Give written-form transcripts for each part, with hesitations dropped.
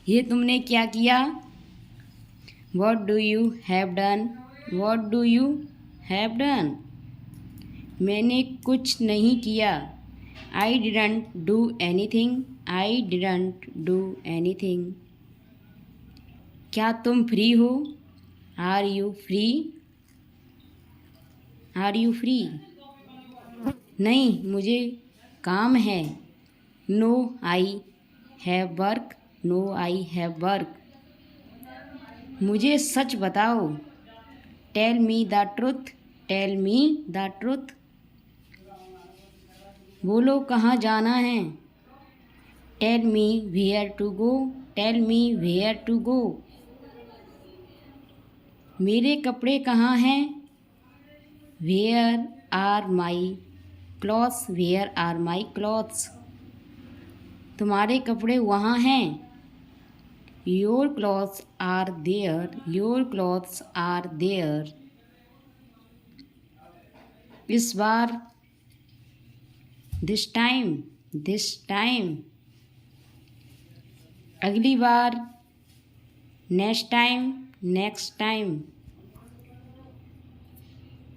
ये तुमने क्या किया? What do you have done? What do you have done? मैंने कुछ नहीं किया। I didn't do anything. I didn't do anything. क्या तुम फ्री हो? Are you free? Are you free? नहीं, मुझे काम है। No, I have work. No, I have work. मुझे सच बताओ। Tell me the truth. Tell me the truth. बोलो कहाँ जाना है? Tell me where to go. Tell me where to go. मेरे कपड़े कहाँ हैं? Where are my clothes? Where are my clothes? तुम्हारे कपड़े वहाँ हैं। Your clothes are there. Your clothes are there. इस बार this time. This time. अगली बार next time. Next time.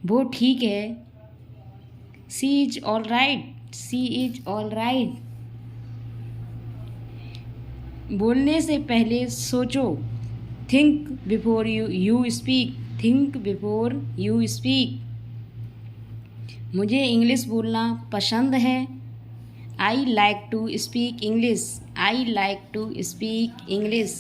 वो ठीक है। She is all right. She is all right. बोलने से पहले सोचो। Think before you speak. Think before you speak. मुझे इंग्लिश बोलना पसंद है। I like to speak English. I like to speak English.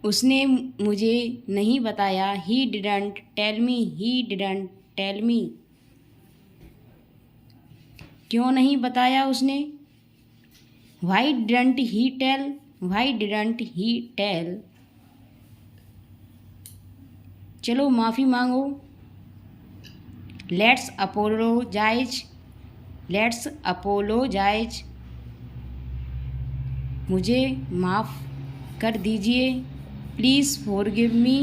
उसने मुझे नहीं बताया। He didn't tell me. He didn't tell me. क्यों नहीं बताया उसने? Why didn't he tell? Why didn't he tell? चलो माफ़ी मांगो। Let's apologize. Let's apologize. मुझे माफ़ कर दीजिए। Please forgive me.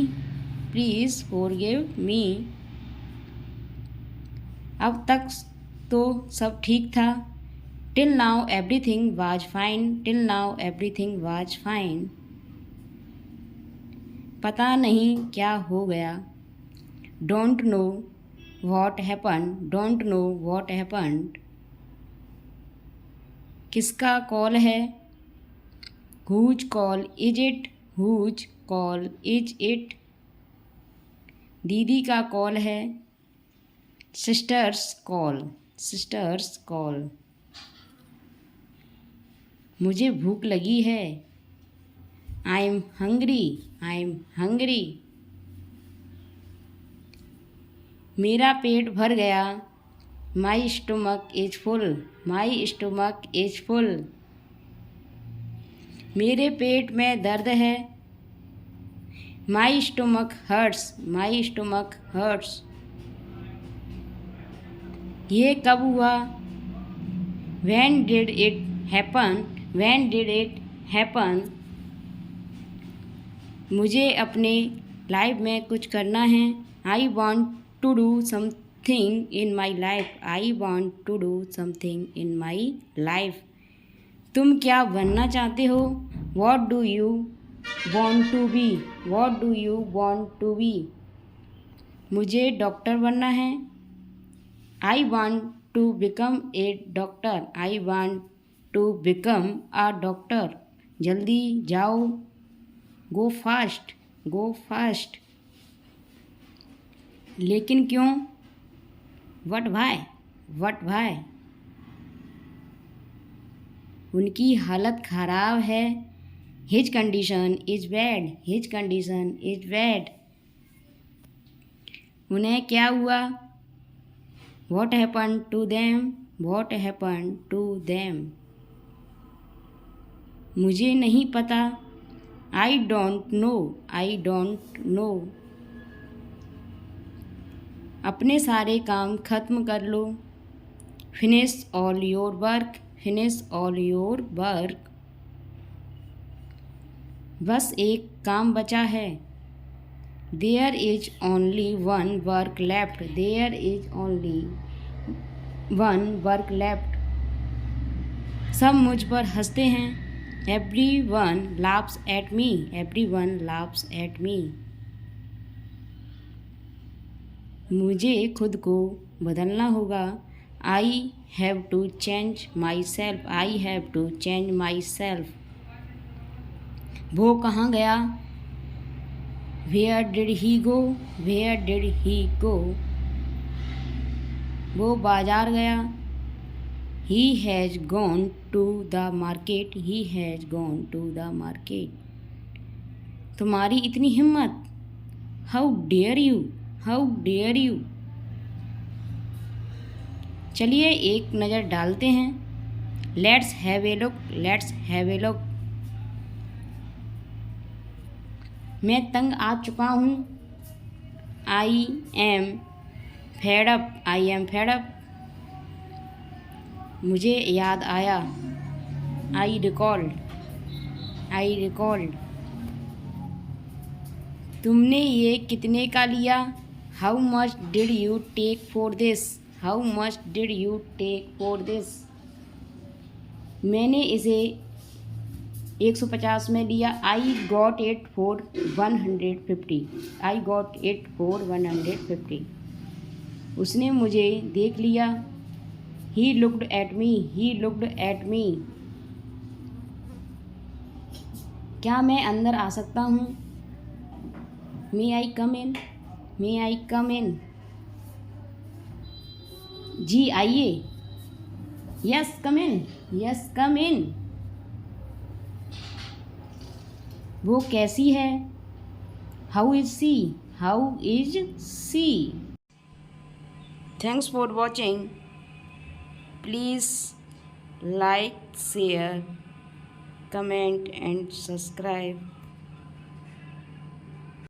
Please forgive me. अब तक तो सब ठीक था। Till now everything was fine. Till now everything was fine. पता नहीं क्या हो गया। Don't know what happened. Don't know what happened. किसका कॉल है? Whose call is it? Whose call is it? दीदी का कॉल है। Sister's call. Sister's call. मुझे भूख लगी है। I am hungry. I am hungry. मेरा पेट भर गया। My stomach is full. My stomach is full. मेरे पेट में दर्द है। My stomach hurts. My stomach hurts. ये कब हुआ? When did it happen? When did it happen? मुझे अपने लाइफ में कुछ करना है। I want to do something in my life. I want to do something in my life. तुम क्या बनना चाहते हो? What do you want to be? What do you want to be? मुझे डॉक्टर बनना है। I want to become a doctor. I want to become a doctor. जल्दी जाओ। Go fast. Go fast. लेकिन क्यों? What why? What why? उनकी हालत ख़राब है। His condition is bad. His condition is bad. उन्हें क्या हुआ? What happened to them? What happened to them? मुझे नहीं पता। I don't know. I don't know. अपने सारे काम ख़त्म कर लो। Finish all your work. Finish all your work. बस एक काम बचा है। There is only one work left. There is only one work left. सब मुझ पर हंसते हैं। Everyone laughs at me. Everyone laughs at me. मुझे खुद को बदलना होगा. I have to change myself. I have to change myself. वो कहाँ गया? Where did he go? Where did he go? वो बाजार गया. He has gone to the market. He has gone to the market. तुम्हारी इतनी हिम्मत. How dare you? How dare you? चलिए एक नज़र डालते हैं. Let's have a look. Let's have a look. मैं तंग आ चुका हूँ. I am fed up. I am fed up. मुझे याद आया. I recalled. I recalled. तुमने ये कितने का लिया? How much did you take for this? How much did you take for this? मैंने इसे 150 में लिया. I got it for 150. I got it for 150. उसने मुझे देख लिया. He looked at me. He looked at me. क्या मैं अंदर आ सकता हूँ? May I come in? May I come in? जी आइए. Yes, come in. Yes, come in. वो कैसी है? How is she? How is she? Thanks for watching. Please like, share, comment and subscribe.